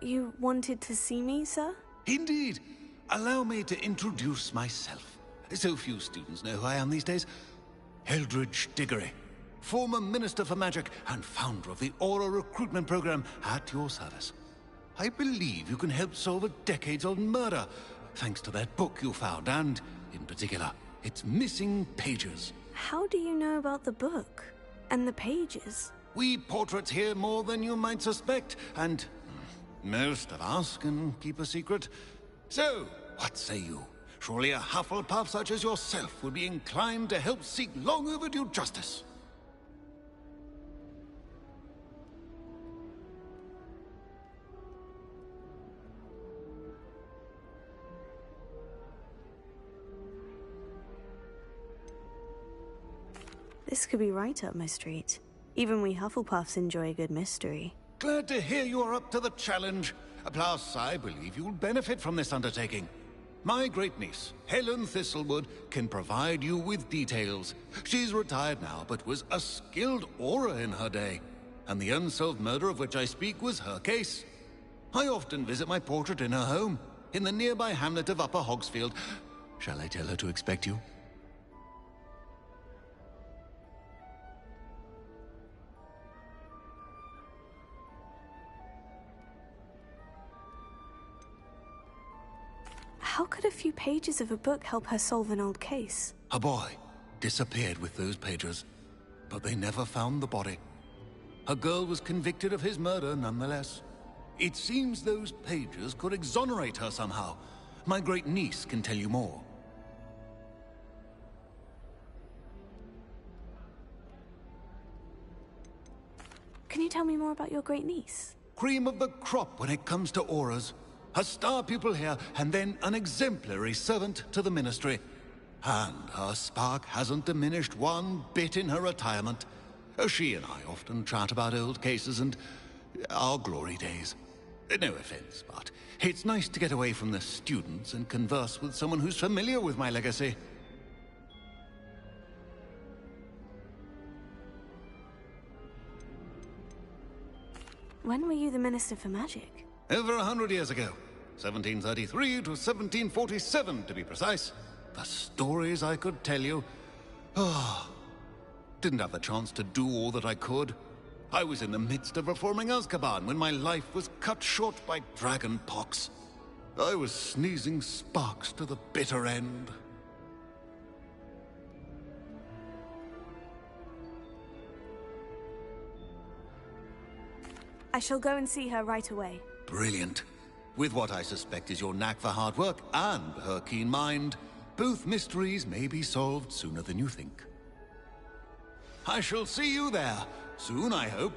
You wanted to see me, sir? Indeed. Allow me to introduce myself. So few students know who I am these days. Eldridge Diggory, former Minister for Magic and founder of the Aura recruitment program at your service. I believe you can help solve a decades-old murder, thanks to that book you found, and, in particular, its missing pages. How do you know about the book? And the pages? We portraits hear more than you might suspect, and most of us can keep a secret. So, what say you? Surely a Hufflepuff such as yourself would be inclined to help seek long overdue justice. This could be right up my street. Even we Hufflepuffs enjoy a good mystery. Glad to hear you are up to the challenge. Plus, I believe you'll benefit from this undertaking. My great-niece, Helen Thistlewood, can provide you with details. She's retired now, but was a skilled aura in her day. And the unsolved murder of which I speak was her case. I often visit my portrait in her home, in the nearby hamlet of Upper Hogsfield. Shall I tell her to expect you? How could a few pages of a book help her solve an old case? A boy disappeared with those pages, but they never found the body. A girl was convicted of his murder nonetheless. It seems those pages could exonerate her somehow. My great-niece can tell you more. Can you tell me more about your great-niece? Cream of the crop when it comes to auras. A star pupil here, and then an exemplary servant to the ministry. And her spark hasn't diminished one bit in her retirement. She and I often chat about old cases and our glory days. No offense, but it's nice to get away from the students and converse with someone who's familiar with my legacy. When were you the Minister for Magic? Over 100 years ago. 1733 to 1747, to be precise. The stories I could tell you. Didn't have the chance to do all that I could. I was in the midst of reforming Azkaban when my life was cut short by dragon pox. I was sneezing sparks to the bitter end. I shall go and see her right away. Brilliant. With what I suspect is your knack for hard work and her keen mind, both mysteries may be solved sooner than you think. I shall see you there, soon I hope.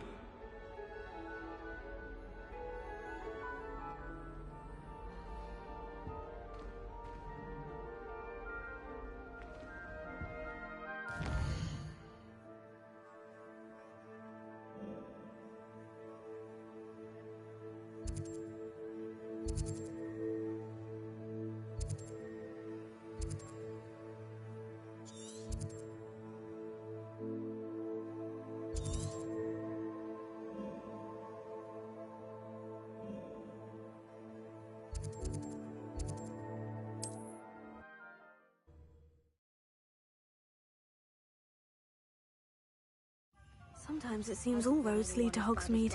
Sometimes it seems all roads lead to Hogsmeade.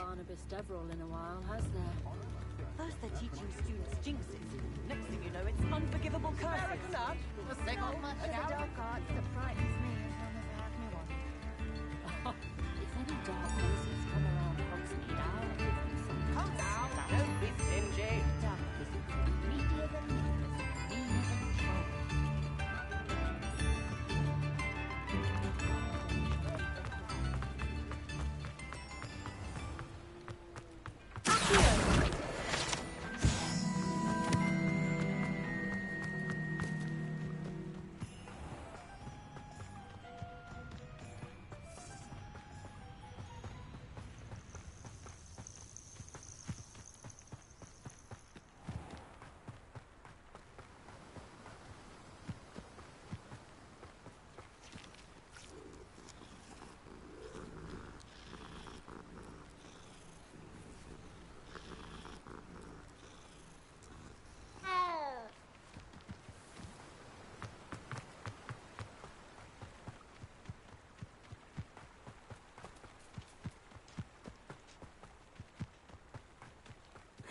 First they're teaching students jinxes. Next thing you know, it's unforgivable curses. The second much dark arts that frightens me as long as I have me one. If any dark places come around Hogsmeade, I'll give them some. Calm down, don't be stingy. Darkness is meatier than meanness, meaner than trouble.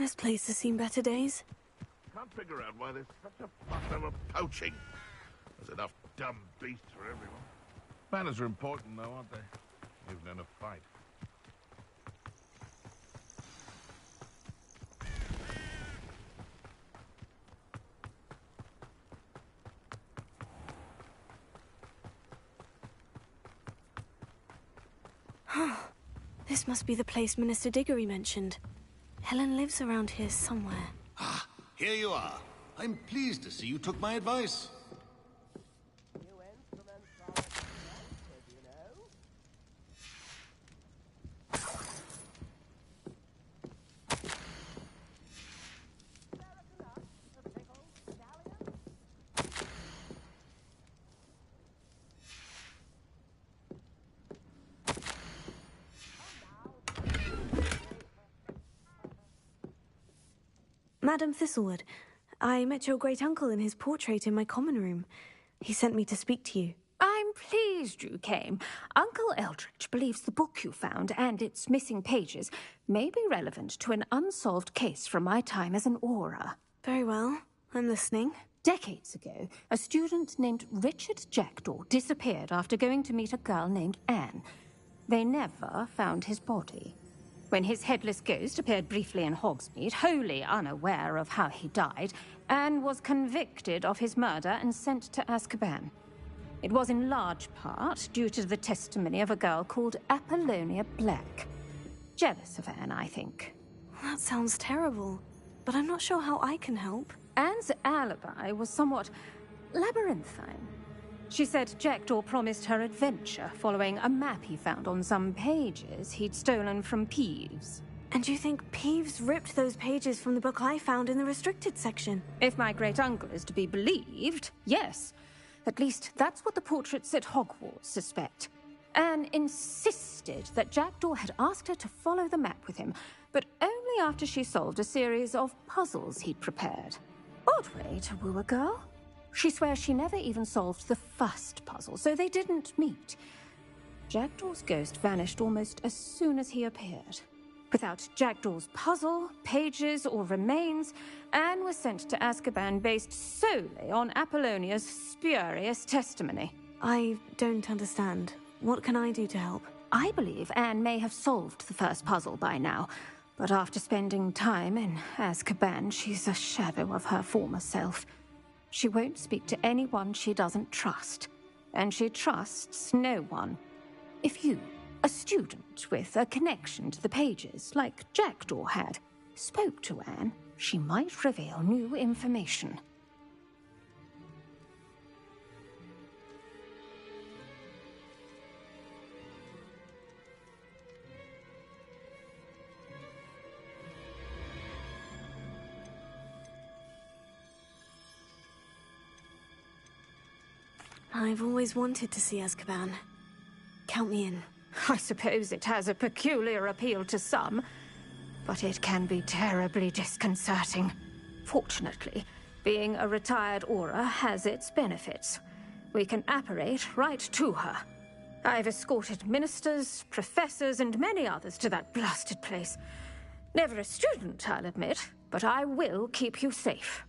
This place has seen better days. Can't figure out why there's such a fuss over poaching. There's enough dumb beasts for everyone. Manners are important, though, aren't they? Even in a fight. This must be the place Minister Diggory mentioned. Helen lives around here somewhere. Ah, here you are. I'm pleased to see you took my advice. Madam Thistlewood, I met your great-uncle in his portrait in my common room. He sent me to speak to you. I'm pleased you came. Uncle Eldridge believes the book you found and its missing pages may be relevant to an unsolved case from my time as an aura. Very well. I'm listening. Decades ago, a student named Richard Jackdaw disappeared after going to meet a girl named Anne. They never found his body. When his headless ghost appeared briefly in Hogsmeade, wholly unaware of how he died, Anne was convicted of his murder and sent to Azkaban. It was in large part due to the testimony of a girl called Apollonia Black. Jealous of Anne, I think. That sounds terrible, but I'm not sure how I can help. Anne's alibi was somewhat labyrinthine. She said Jackdaw promised her adventure following a map he found on some pages he'd stolen from Peeves. And you think Peeves ripped those pages from the book I found in the restricted section? If my great-uncle is to be believed, yes. At least that's what the portraits at Hogwarts suspect. Anne insisted that Jackdaw had asked her to follow the map with him, but only after she solved a series of puzzles he'd prepared. Odd way to woo a girl. She swears she never even solved the first puzzle, so they didn't meet. Jackdaw's ghost vanished almost as soon as he appeared. Without Jackdaw's puzzle, pages, or remains, Anne was sent to Azkaban based solely on Apollonia's spurious testimony. I don't understand. What can I do to help? I believe Anne may have solved the first puzzle by now, but after spending time in Azkaban, she's a shadow of her former self. She won't speak to anyone she doesn't trust, and she trusts no one. If you, a student with a connection to the pages, like Jackdaw had, spoke to Anne, she might reveal new information. I've always wanted to see Azkaban. Count me in. I suppose it has a peculiar appeal to some, but it can be terribly disconcerting. Fortunately, being a retired aura has its benefits. We can apparate right to her. I've escorted ministers, professors, and many others to that blasted place. Never a student, I'll admit, but I will keep you safe.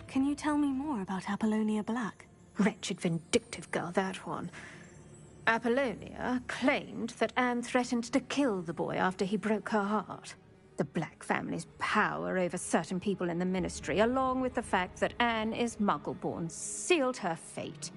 Can you tell me more about Apollonia Black? Wretched, vindictive girl, that one. Apollonia claimed that Anne threatened to kill the boy after he broke her heart. The Black family's power over certain people in the Ministry, along with the fact that Anne is Muggle-born, sealed her fate.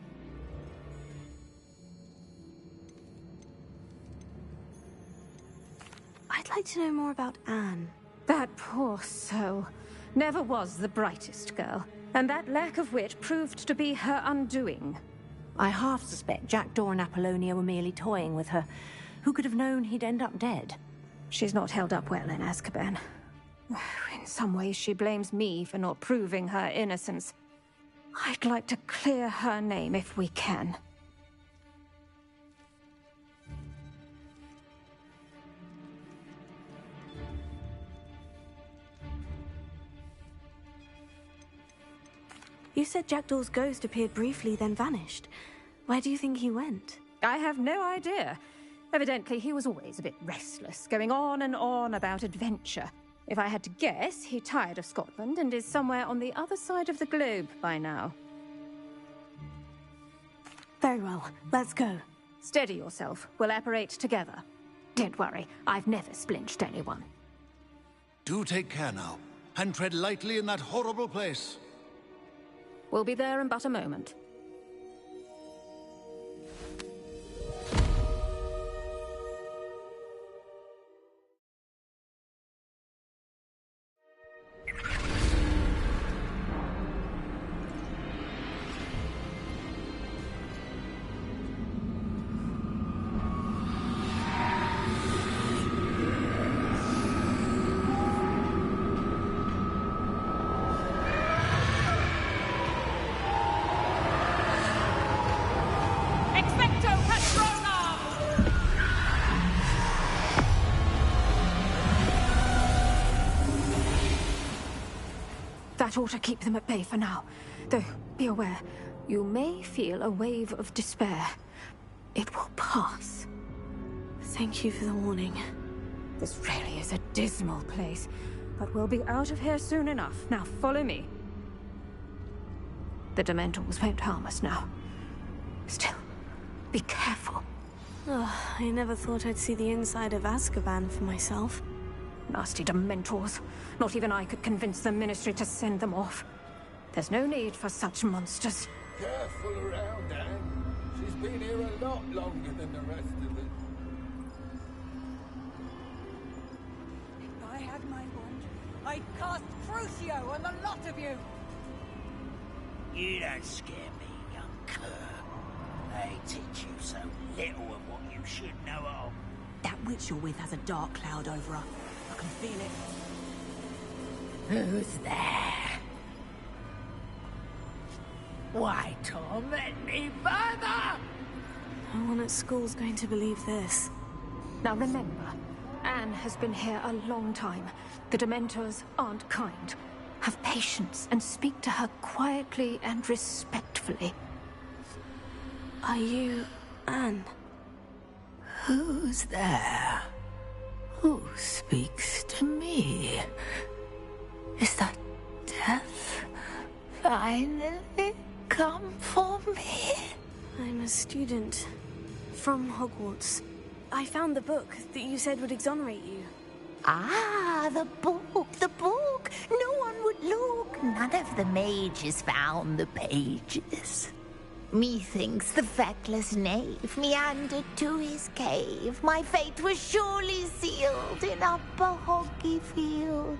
I'd like to know more about Anne. That poor soul never was the brightest girl, and that lack of wit proved to be her undoing. I half suspect Jackdaw and Apollonia were merely toying with her. Who could have known he'd end up dead? She's not held up well in Azkaban. In some ways, she blames me for not proving her innocence. I'd like to clear her name if we can. You said Jackdaw's ghost appeared briefly, then vanished. Where do you think he went? I have no idea. Evidently, he was always a bit restless, going on and on about adventure. If I had to guess, he tired of Scotland and is somewhere on the other side of the globe by now. Very well, let's go. Steady yourself. We'll apparate together. Don't worry, I've never splinched anyone. Do take care now, and tread lightly in that horrible place. We'll be there in but a moment. That ought to keep them at bay for now. Though, be aware, you may feel a wave of despair. It will pass. Thank you for the warning. This really is a dismal place, but we'll be out of here soon enough. Now, follow me. The Dementors won't harm us now. Still, be careful. Oh, I never thought I'd see the inside of Azkaban for myself. Nasty Dementors. Not even I could convince the Ministry to send them off. There's no need for such monsters. Careful around, Anne. She's been here a lot longer than the rest of us. If I had my wand, I'd cast Crucio on the lot of you! You don't scare me, young cur. They teach you so little of what you should know of. That witch you're with has a dark cloud over her. I can feel it. Who's there? Why torment me further? No one at school's going to believe this. Now remember, Anne has been here a long time. The Dementors aren't kind. Have patience and speak to her quietly and respectfully. Are you Anne? Who's there? Who speaks to me? Is that death finally come for me? I'm a student from Hogwarts. I found the book that you said would exonerate you. Ah, the book. No one would look. None of the mages found the pages. Methinks the feckless knave meandered to his cave. My fate was surely sealed in Upper Hoggyfield.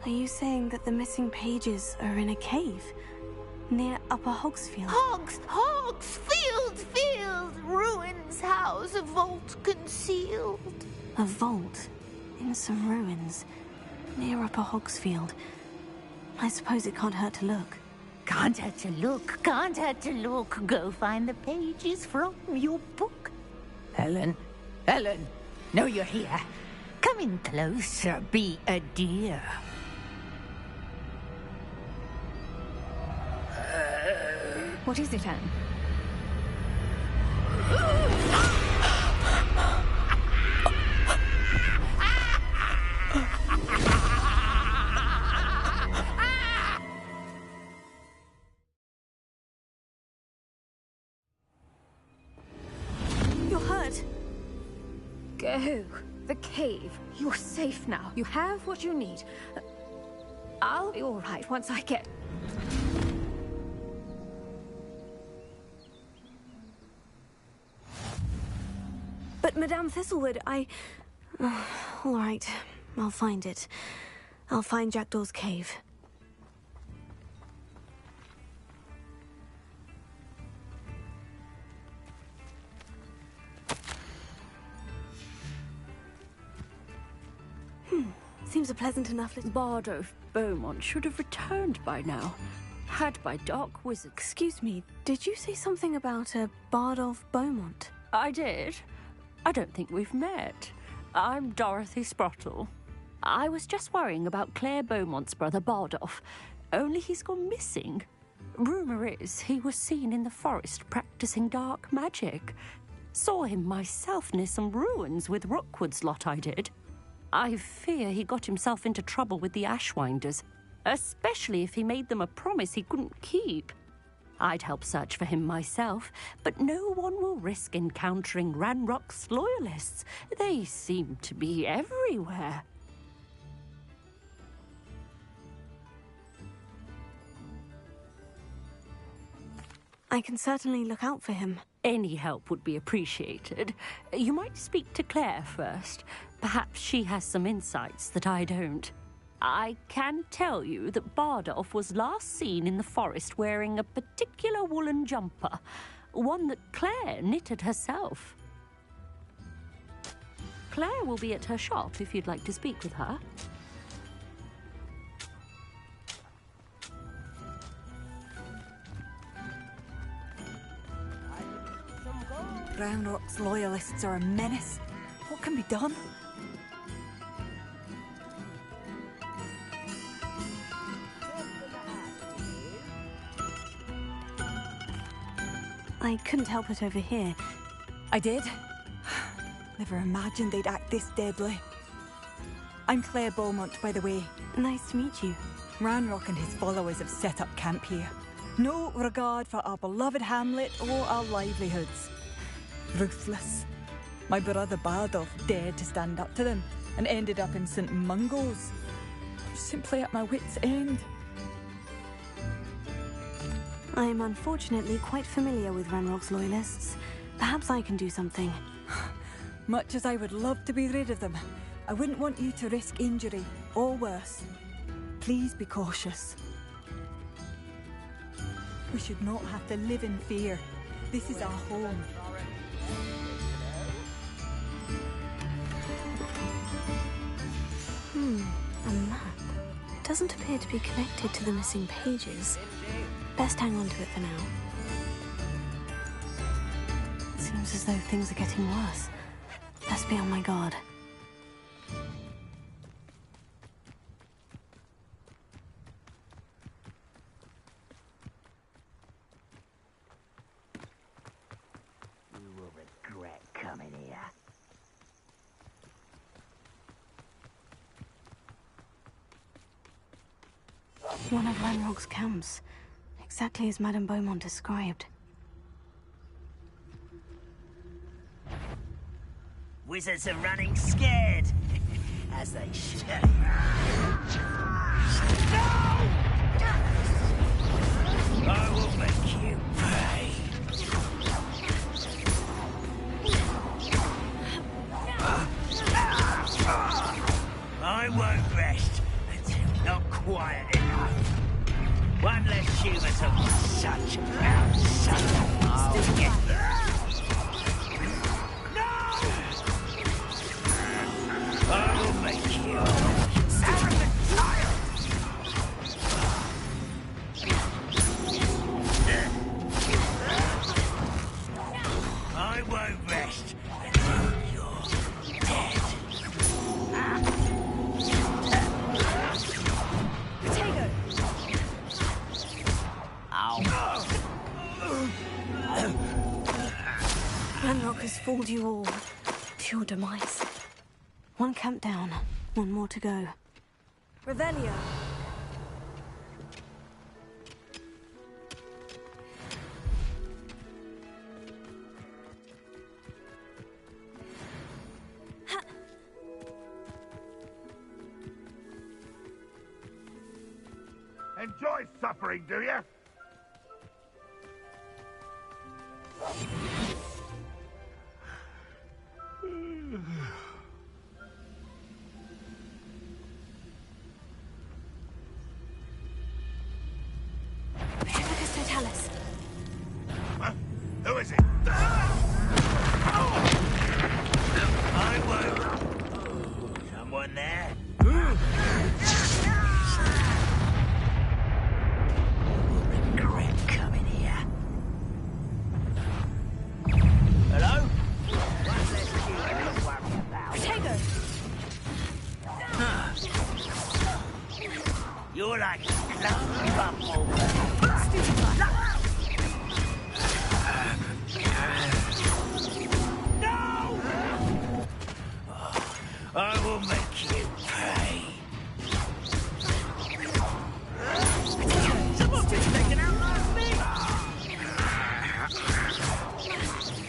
Are you saying that the missing pages are in a cave near Upper Hogsfield? Field, ruins house, a vault concealed. A vault in some ruins near Upper Hogsfield. I suppose it can't hurt to look. Can't hurt to look. Go find the pages from your book. Helen, know you're here. Come in closer, be a dear. What is it, Anne? You're hurt. Go. The cave. You're safe now. You have what you need. I'll be all right once I get... But Madame Thistlewood, all right, I'll find it. I'll find Jackdaw's cave. Seems a pleasant enough little... Bardolph Beaumont should have returned by now. Had by dark wizards. Excuse me, did you say something about a Bardolph Beaumont? I did. I don't think we've met. I'm Dorothy Sprottle. I was just worrying about Claire Beaumont's brother Bardolph, only he's gone missing. Rumour is he was seen in the forest practicing dark magic. Saw him myself near some ruins with Rookwood's lot, I did. I fear he got himself into trouble with the Ashwinders, especially if he made them a promise he couldn't keep. I'd help search for him myself, but no one will risk encountering Ranrock's loyalists. They seem to be everywhere. I can certainly look out for him. Any help would be appreciated. You might speak to Claire first. Perhaps she has some insights that I don't. I can tell you that Bardolph was last seen in the forest wearing a particular woolen jumper, one that Claire knitted herself. Claire will be at her shop if you'd like to speak with her. Ranrock's loyalists are a menace. What can be done? I couldn't help it over here. I did. Never imagined they'd act this deadly. I'm Claire Beaumont, by the way. Nice to meet you. Ranrock and his followers have set up camp here. No regard for our beloved hamlet or our livelihoods. Ruthless. My brother Bardolph dared to stand up to them and ended up in St. Mungo's. I'm simply at my wit's end. I am unfortunately quite familiar with Ranrock's loyalists. Perhaps I can do something. Much as I would love to be rid of them, I wouldn't want you to risk injury or worse. Please be cautious. We should not have to live in fear. This is our home. A map. Doesn't appear to be connected to the missing pages. Best hang on to it for now. It seems as though things are getting worse. Best be on my guard. You will regret coming here. One of Ranrock's camps. Exactly as Madame Beaumont described. Wizards are running scared, as they should. I will make you pay. I won't rest until you're quiet enough. One less human of such outside. I'll get I will make you arrogant child! I won't rest until you're dead. Potato! Ranrock has fooled you all. To your demise. One camp down, one more to go. Revelio. Enjoy suffering, do you? Who is it? I won't. Someone there? You're like a clumsy bumble. No! I will make you pay. Someone just taken out last thing.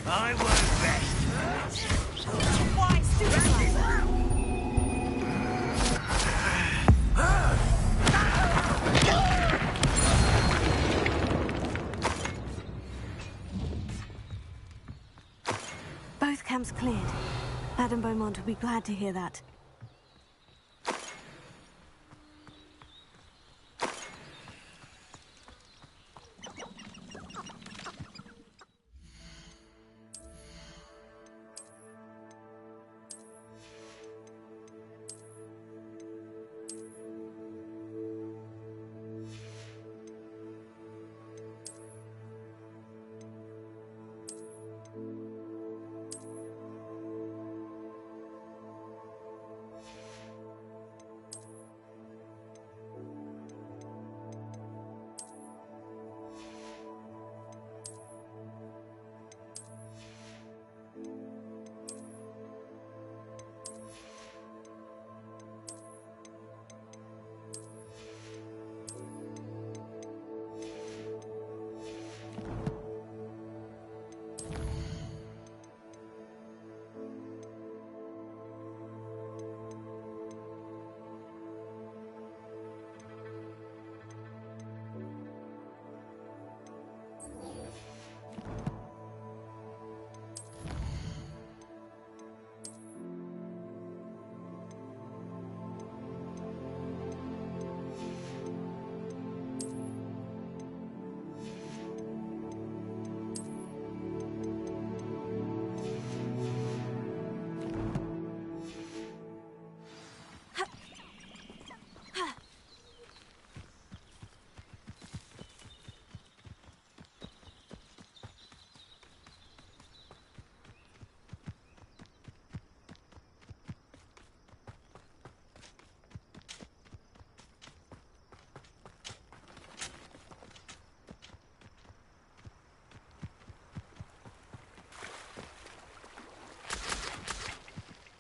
I won't rest. Why, stupid? Both camps cleared. Madame Beaumont would be glad to hear that.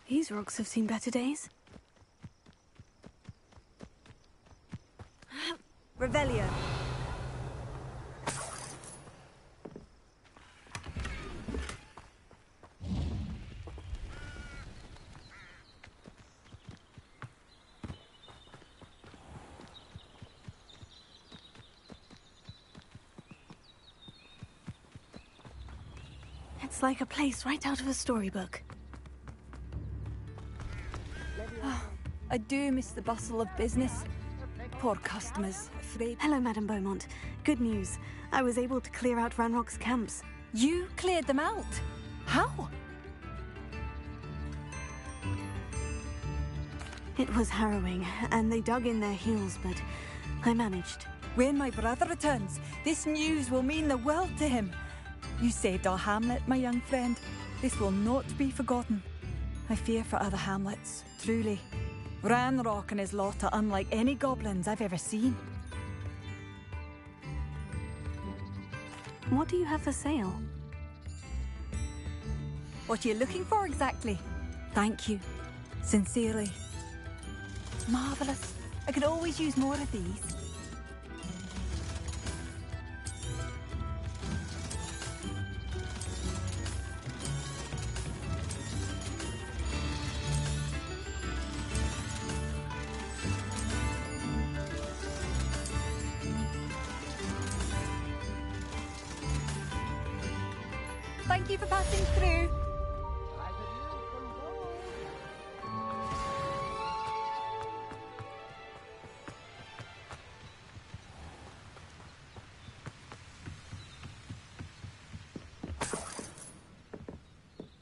These rocks have seen better days. Revelio. It's like a place right out of a storybook. I do miss the bustle of business. Poor customers, afraid. Hello, Madame Beaumont. Good news. I was able to clear out Ranrock's camps. You cleared them out? How? It was harrowing, and they dug in their heels, but I managed. When my brother returns, this news will mean the world to him. You saved our hamlet, my young friend. This will not be forgotten. I fear for other hamlets, truly. Ranrock and his lot are unlike any goblins I've ever seen. What do you have for sale? What are you looking for exactly? Thank you. Sincerely. Marvellous. I could always use more of these. Thank you for passing through.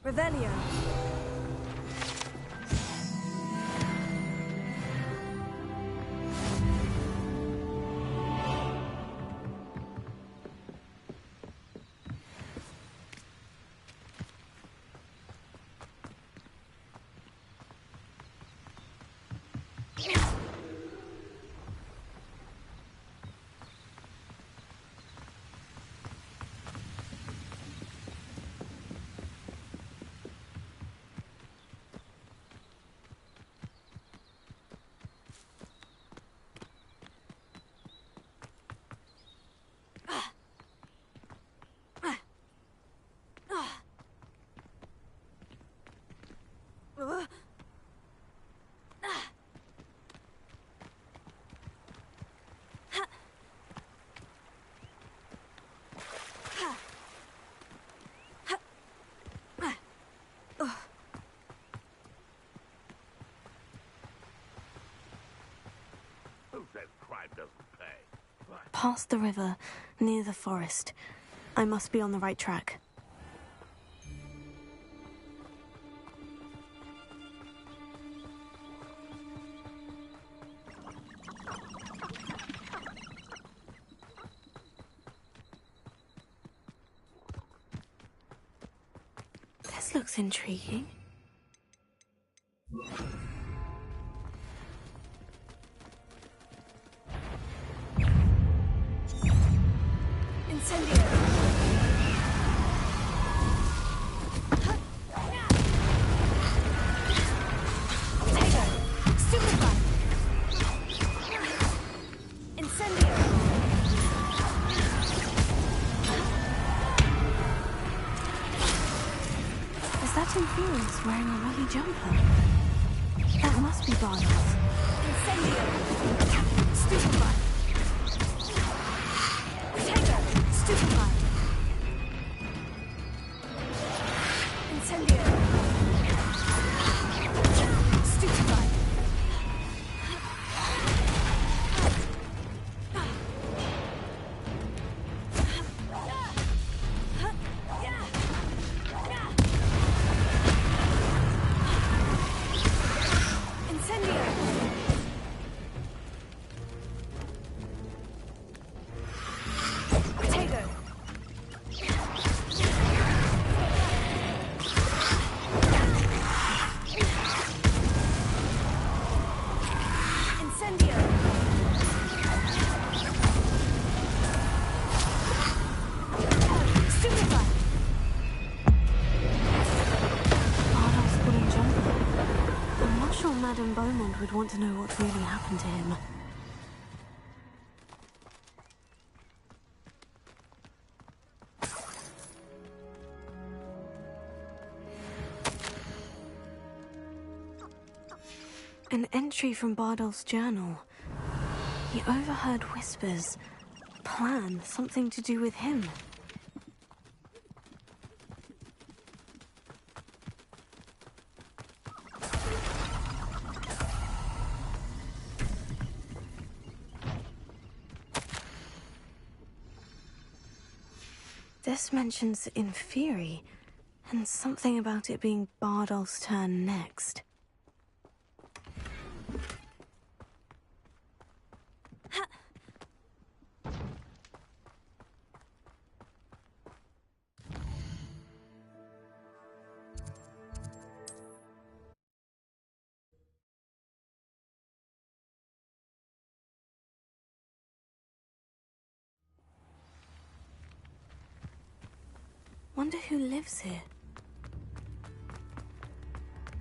Revelio. crime doesn't pay. Right. Past the river, near the forest. I must be on the right track. This looks intriguing. Incendio! Inferior's wearing a woolly jumper. That must be Barnabas. Incendio! Stupefy! Potato! Stupefy! Incendio! Stupefy! Would want to know what really happened to him. An entry from Bardolph's journal. He overheard whispers. Plan, something to do with him. This mentions Inferi, and something about it being Bardolph's turn next. Wonder who lives here.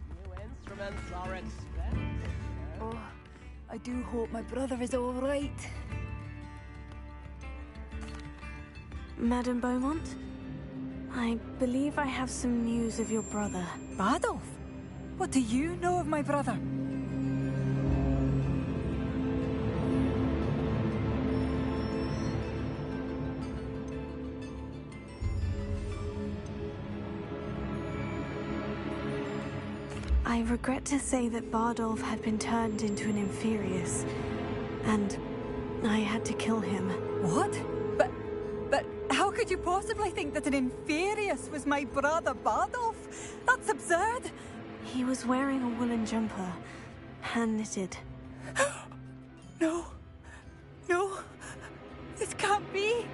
New instruments are expensive. Oh, I do hope my brother is all right. Madame Beaumont? I believe I have some news of your brother. Bardolph? What do you know of my brother? I regret to say that Bardolph had been turned into an Inferius, and I had to kill him. What? But how could you possibly think that an Inferius was my brother Bardolph? That's absurd! He was wearing a woolen jumper, hand-knitted. No. No. This can't be.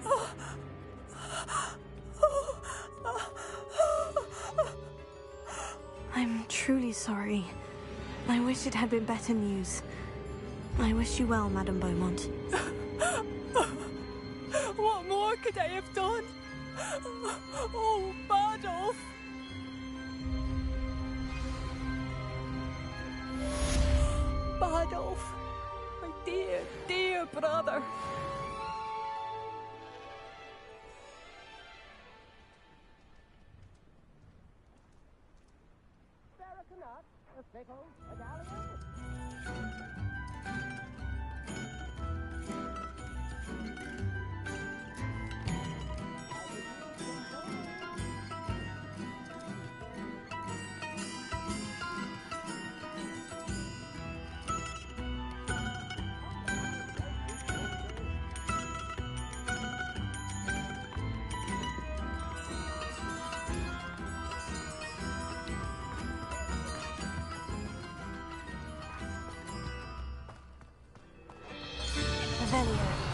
Oh. I'm truly sorry. I wish it had been better news. I wish you well, Madame Beaumont. What more could I have done? Oh, Bardolph! Bardolph, my dear, dear brother. Revelio.